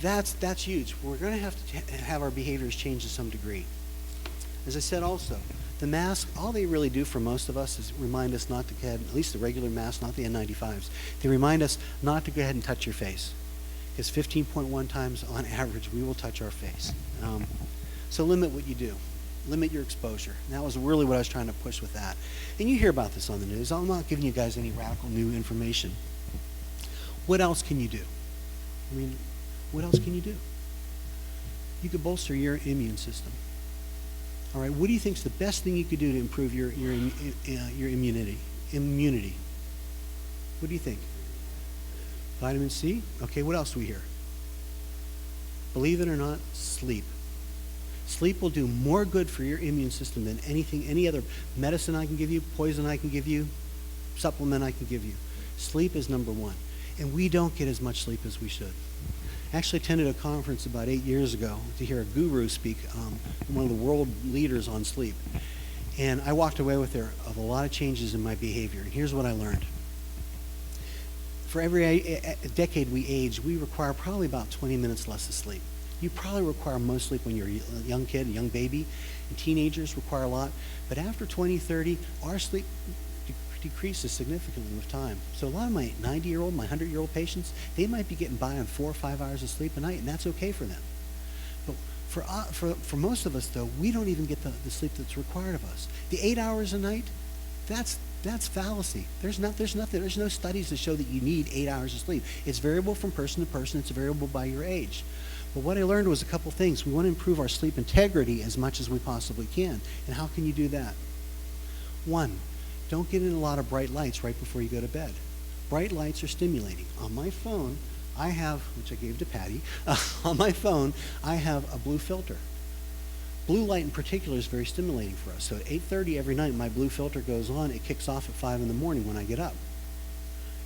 that's huge. We're going to have to have our behaviors change to some degree. As I said also, the mask, all they really do for most of us is remind us not to go ahead, at least the regular masks, not the N95s, they remind us not to go ahead and touch your face. Because 15.1 times on average, we will touch our face. So limit what you do. Limit your exposure. And that was really what I was trying to push with that. And you hear about this on the news. I'm not giving you guys any radical new information. What else can you do? What else can you do? You could bolster your immune system. All right, what do you think is the best thing you could do to improve your immunity? What do you think? Vitamin C? Okay, what else do we hear? Believe it or not, sleep. Sleep will do more good for your immune system than any other medicine I can give you, poison I can give you, supplement I can give you. Sleep is number one. And we don't get as much sleep as we should. I actually attended a conference about 8 years ago to hear a guru speak, one of the world leaders on sleep. And I walked away with a lot of changes in my behavior. And here's what I learned. For every decade we age, we require probably about 20 minutes less of sleep. You probably require most sleep when you're a young kid, a young baby, and teenagers require a lot. But after 20, 30, our sleep decreases significantly with time. So a lot of my 90-year-old, my 100-year-old patients, they might be getting by on 4 or 5 hours of sleep a night, and that's okay for them. But for most of us, though, we don't even get the sleep that's required of us. The 8 hours a night, that's fallacy. There's no studies that show that you need 8 hours of sleep. It's variable from person to person. It's variable by your age. But what I learned was a couple things. We want to improve our sleep integrity as much as we possibly can. And how can you do that? One, don't get in a lot of bright lights right before you go to bed. Bright lights are stimulating. On my phone, I have, which I gave to Patty, on my phone, I have a blue filter. Blue light in particular is very stimulating for us. So at 8:30 every night, my blue filter goes on. It kicks off at 5 in the morning when I get up.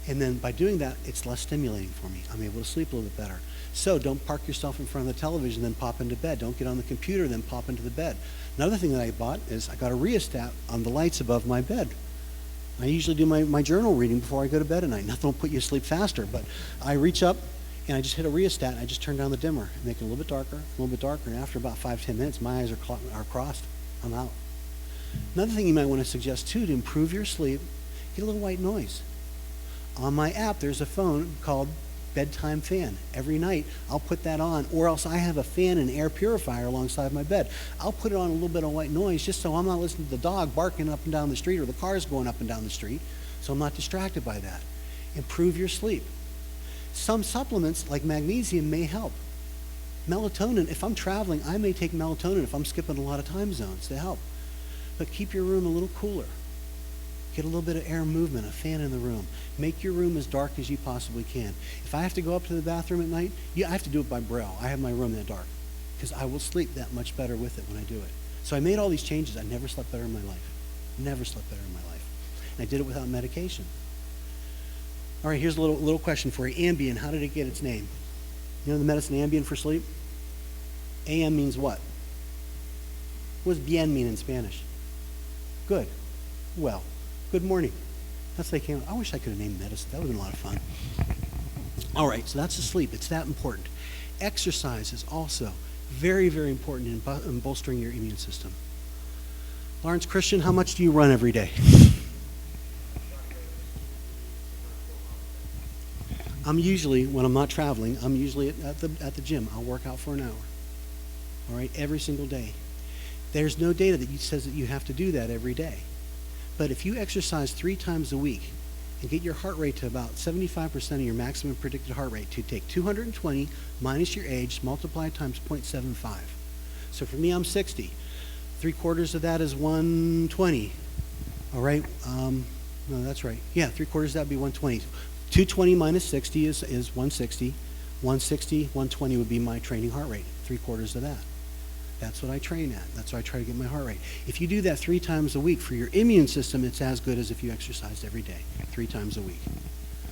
And then by doing that, it's less stimulating for me. I'm able to sleep a little bit better. So don't park yourself in front of the television, then pop into bed. Don't get on the computer, then pop into the bed. Another thing that I bought is I got a rheostat on the lights above my bed. I usually do my journal reading before I go to bed at night. Nothing will put you to sleep faster, but I reach up and I just hit a rheostat and I just turn down the dimmer and make it a little bit darker, and after about 5-10 minutes, my eyes are crossed. I'm out. Another thing you might want to suggest too to improve your sleep, get a little white noise. On my app, there's a phone called Bedtime Fan. Every night, I'll put that on, or else I have a fan and air purifier alongside my bed. I'll put it on a little bit of white noise just so I'm not listening to the dog barking up and down the street or the cars going up and down the street, so I'm not distracted by that. Improve your sleep. Some supplements, like magnesium, may help. Melatonin, if I'm traveling, I may take melatonin if I'm skipping a lot of time zones to help. But keep your room a little cooler. Get a little bit of air movement, a fan in the room. Make your room as dark as you possibly can. If I have to go up to the bathroom at night, I have to do it by Braille. I have my room that dark because I will sleep that much better with it when I do it. So I made all these changes. I never slept better in my life. Never slept better in my life. And I did it without medication. All right, here's a little question for you. Ambien, how did it get its name? You know the medicine Ambien for sleep? AM means what? What does bien mean in Spanish? Good. Well, good morning. That's like, I wish I could have named medicine. That would have been a lot of fun. All right, so that's the sleep. It's that important. Exercise is also very, very important in bolstering your immune system. Lawrence Christian, how much do you run every day? I'm usually, when I'm not traveling, I'm usually at the gym. I'll work out for an hour. All right, every single day. There's no data that says that you have to do that every day. But if you exercise 3 times a week and get your heart rate to about 75% of your maximum predicted heart rate, to take 220 minus your age, multiply times 0.75. So for me, I'm 60. 3/4 of that is 120. All right? No, that's right. Yeah, 3/4 of that would be 120. 220 minus 60 is 160. 160, 120 would be my training heart rate. 3/4 of that. That's what I train at. That's what I try to get my heart rate. If you do that 3 times a week for your immune system, it's as good as if you exercised every day, 3 times a week.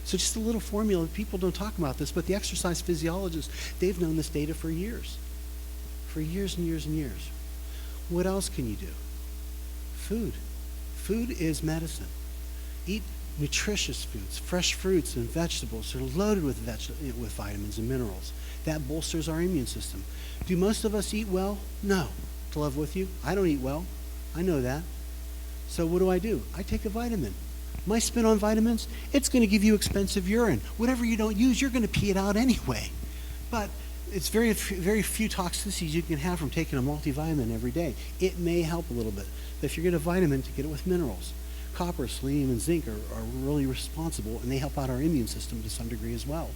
So just a little formula. People don't talk about this, but the exercise physiologists, they've known this data for years. For years and years and years. What else can you do? Food. Food is medicine. Eat nutritious foods. Fresh fruits and vegetables are loaded with vitamins and minerals. That bolsters our immune system. Do most of us eat well? No. To love with you, I don't eat well. I know that. So what do? I take a vitamin. My spin on vitamins, it's going to give you expensive urine. Whatever you don't use, you're going to pee it out anyway. But it's very, very few toxicities you can have from taking a multivitamin every day. It may help a little bit. But if you're getting a vitamin, to get it with minerals. Copper, selenium, and zinc are really responsible, and they help out our immune system to some degree as well.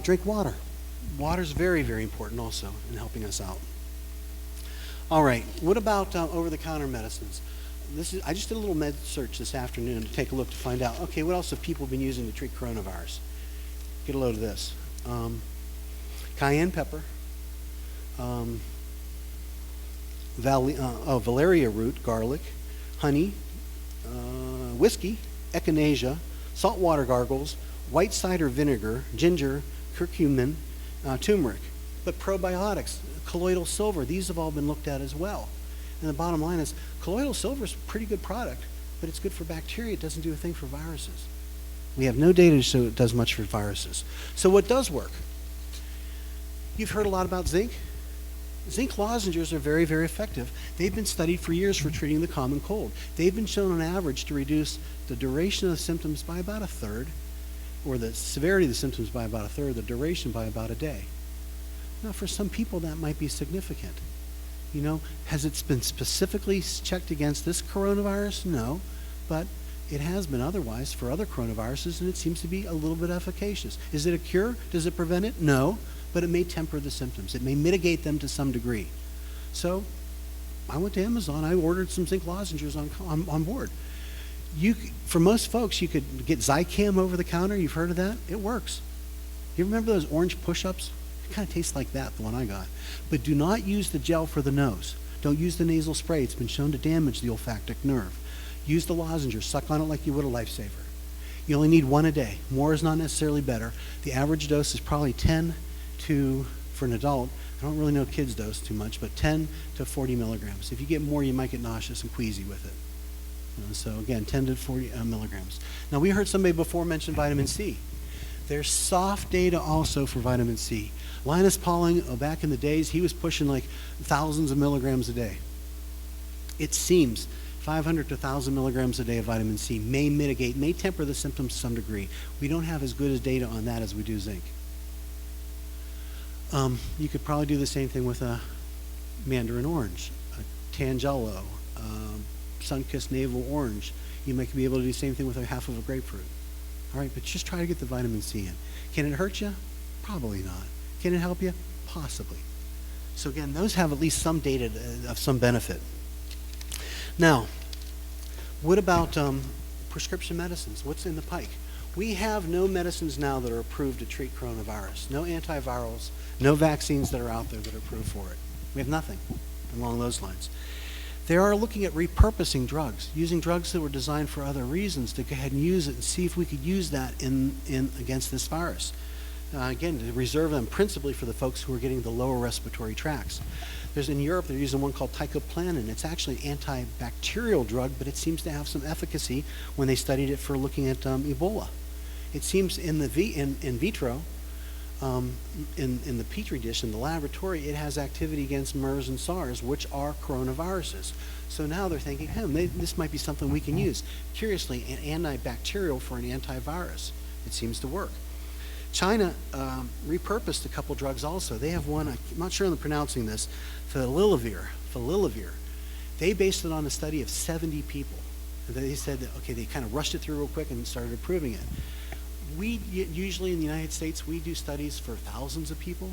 Drink water. Water is very, very important also in helping us out. All right, what about over-the-counter medicines? I just did a little med search this afternoon to take a look to find out, okay, what else have people been using to treat coronavirus? Get a load of this. Cayenne pepper, Valeria root, garlic, honey, whiskey, echinacea, saltwater gargles, white cider vinegar, ginger, curcumin, turmeric. But probiotics, colloidal silver, these have all been looked at as well. And the bottom line is, colloidal silver is a pretty good product, but it's good for bacteria. It doesn't do a thing for viruses. We have no data to show it does much for viruses. So what does work? You've heard a lot about zinc. Zinc lozenges are very, very effective. They've been studied for years for treating the common cold. They've been shown on average to reduce the duration of the symptoms by about 1/3, or the severity of the symptoms by about 1/3, the duration by about a day. Now, for some people, that might be significant. You know, has it been specifically checked against this coronavirus? No, but it has been otherwise for other coronaviruses, and it seems to be a little bit efficacious. Is it a cure? Does it prevent it? No, but it may temper the symptoms. It may mitigate them to some degree. So I went to Amazon. I ordered some zinc lozenges on board. For most folks, you could get Zicam over the counter. You've heard of that? It works. You remember those orange push-ups? It kind of tastes like that, the one I got. But do not use the gel for the nose. Don't use the nasal spray. It's been shown to damage the olfactic nerve. Use the lozenge. Suck on it like you would a Lifesaver. You only need one a day. More is not necessarily better. The average dose is probably 10 to, for an adult, I don't really know kids' dose too much, but 10 to 40 milligrams. If you get more, you might get nauseous and queasy with it. So again, 10 to 40 milligrams. Now, we heard somebody before mention vitamin C. There's soft data also for vitamin C. Linus Pauling, back in the days, he was pushing like thousands of milligrams a day. It seems 500 to 1,000 milligrams a day of vitamin C may mitigate, may temper the symptoms to some degree. We don't have as good as data on that as we do zinc. You could probably do the same thing with a mandarin orange, a Tangelo, sun-kissed navel orange. You might be able to do the same thing with a half of a grapefruit. All right, but just try to get the vitamin C in. Can it hurt you? Probably not. Can it help you? Possibly. So again, those have at least some data of some benefit. Now, what about prescription medicines? What's in the pike? We have no medicines now that are approved to treat coronavirus. No antivirals, no vaccines that are out there that are approved for it. We have nothing along those lines. They are looking at repurposing drugs, using drugs that were designed for other reasons to go ahead and use it and see if we could use that in against this virus. Again, to reserve them principally for the folks who are getting the lower respiratory tracts. In Europe, they're using one called teicoplanin. It's actually an antibacterial drug, but it seems to have some efficacy when they studied it for looking at Ebola. It seems in vitro, in the petri dish, in the laboratory, it has activity against MERS and SARS, which are coronaviruses. So now they're thinking, this might be something we can use. Curiously, an antibacterial for an antivirus. It seems to work. China repurposed a couple drugs also. They have one, I'm not sure I'm pronouncing this, Favipiravir. They based it on a study of 70 people. They said that, okay, they kind of rushed it through real quick and started approving it. We usually in the United States, we do studies for thousands of people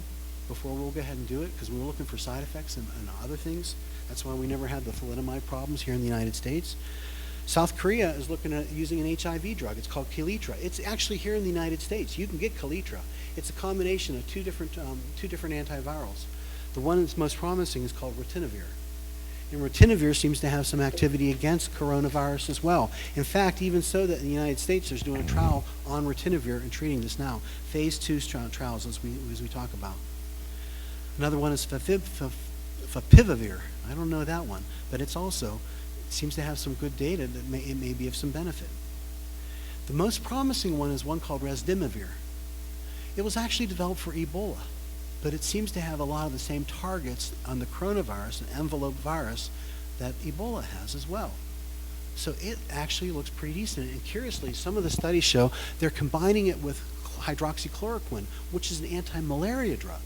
before we'll go ahead and do it because we were looking for side effects and other things. That's why we never had the thalidomide problems here in the United States. South Korea is looking at using an HIV drug. It's called Kaletra. It's actually here in the United States. You can get Kaletra. It's a combination of two different antivirals. The one that's most promising is called Ritonavir. And Ritonavir seems to have some activity against coronavirus as well. In fact, even so that in the United States, there's doing a trial on Ritonavir and treating this now. Phase 2 trials as we talk about. Another one is Favipiravir. I don't know that one, but it's also seems to have some good data that it may be of some benefit. The most promising one is one called Remdesivir. It was actually developed for Ebola, but it seems to have a lot of the same targets on the coronavirus and envelope virus that Ebola has as well. So it actually looks pretty decent. And curiously, some of the studies show they're combining it with hydroxychloroquine, which is an anti-malaria drug.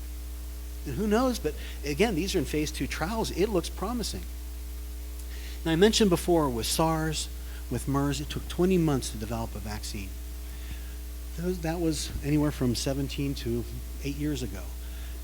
And who knows, but again, these are in phase 2 trials. It looks promising. Now, I mentioned before with SARS, with MERS, it took 20 months to develop a vaccine. That was anywhere from 17 to 8 years ago.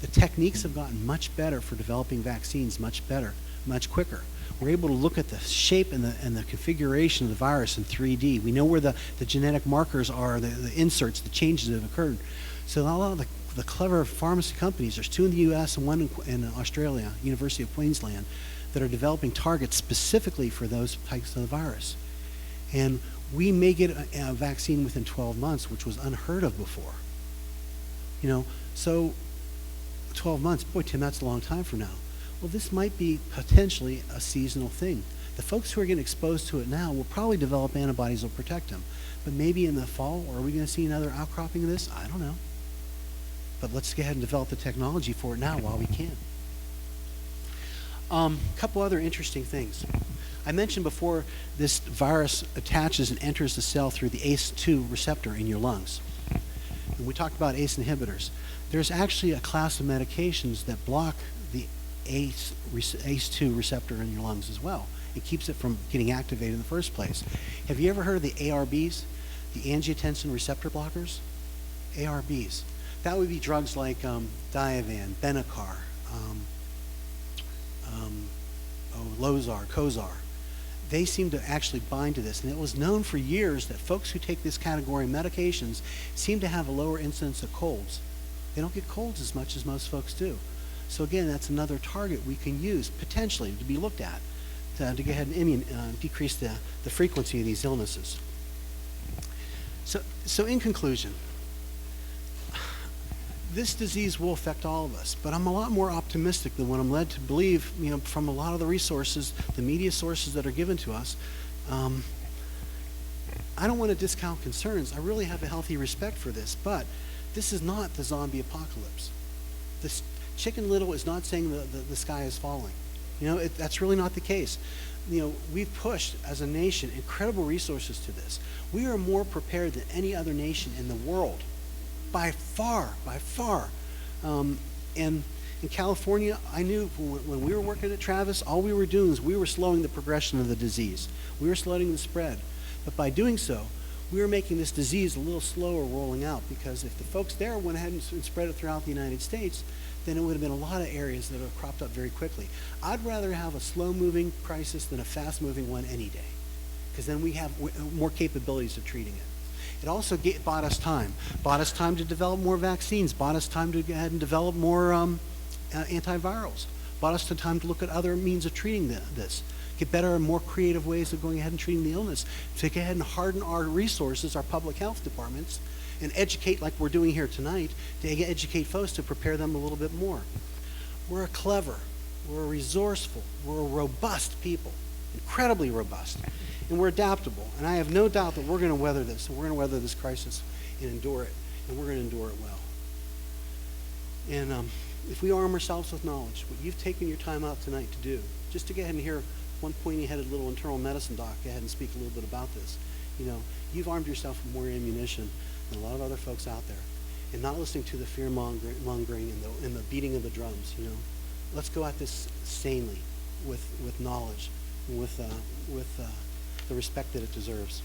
The techniques have gotten much better for developing vaccines, much better, much quicker. We're able to look at the shape and the configuration of the virus in 3D. We know where the genetic markers are, the inserts, the changes that have occurred. So a lot of the clever pharmacy companies, there's 2 in the U.S. and 1 in Australia, University of Queensland, that are developing targets specifically for those types of the virus. And we may get a vaccine within 12 months, which was unheard of before. So 12 months, boy, Tim, that's a long time from now. Well, this might be potentially a seasonal thing. The folks who are getting exposed to it now will probably develop antibodies that will protect them. But maybe in the fall, are we going to see another outcropping of this? I don't know. But let's go ahead and develop the technology for it now while we can. A couple other interesting things. I mentioned before this virus attaches and enters the cell through the ACE2 receptor in your lungs. And we talked about ACE inhibitors. There's actually a class of medications that block the ACE2 receptor in your lungs as well. It keeps it from getting activated in the first place. Have you ever heard of the ARBs, the angiotensin receptor blockers? ARBs. That would be drugs like Diovan, Benicar, Lozar, Cozar. they seem to actually bind to this. And it was known for years that folks who take this category of medications seem to have a lower incidence of colds. They don't get colds as much as most folks do. So again, that's another target we can use potentially to be looked at to go ahead and decrease the frequency of these illnesses. So in conclusion, this disease will affect all of us, but I'm a lot more optimistic than what I'm led to believe, from a lot of the resources, the media sources that are given to us. I don't want to discount concerns. I really have a healthy respect for this, but this is not the zombie apocalypse. This Chicken Little is not saying the sky is falling. That's really not the case. We've pushed as a nation incredible resources to this. We are more prepared than any other nation in the world, by far. And in California, I knew when we were working at Travis, all we were doing is we were slowing the progression of the disease. We were slowing the spread. But by doing so, we were making this disease a little slower rolling out, because if the folks there went ahead and spread it throughout the United States, then it would have been a lot of areas that would have cropped up very quickly. I'd rather have a slow-moving crisis than a fast-moving one any day, because then we have more capabilities of treating it. It also bought us time to develop more vaccines, bought us time to go ahead and develop more antivirals, bought us the time to look at other means of treating this, get better and more creative ways of going ahead and treating the illness, to go ahead and harden our resources, our public health departments, and educate, like we're doing here tonight, to educate folks to prepare them a little bit more. We're a clever, we're a resourceful, we're a robust people, incredibly robust, and we're adaptable. And I have no doubt that we're going to weather this, and we're going to weather this crisis and endure it, and we're going to endure it well. And if we arm ourselves with knowledge, what you've taken your time out tonight to do, just to go ahead and hear one pointy-headed little internal medicine doc go ahead and speak a little bit about this, you've armed yourself with more ammunition than a lot of other folks out there, and not listening to the fear-mongering and the beating of the drums. Let's go at this sanely, with knowledge, and with the respect that it deserves.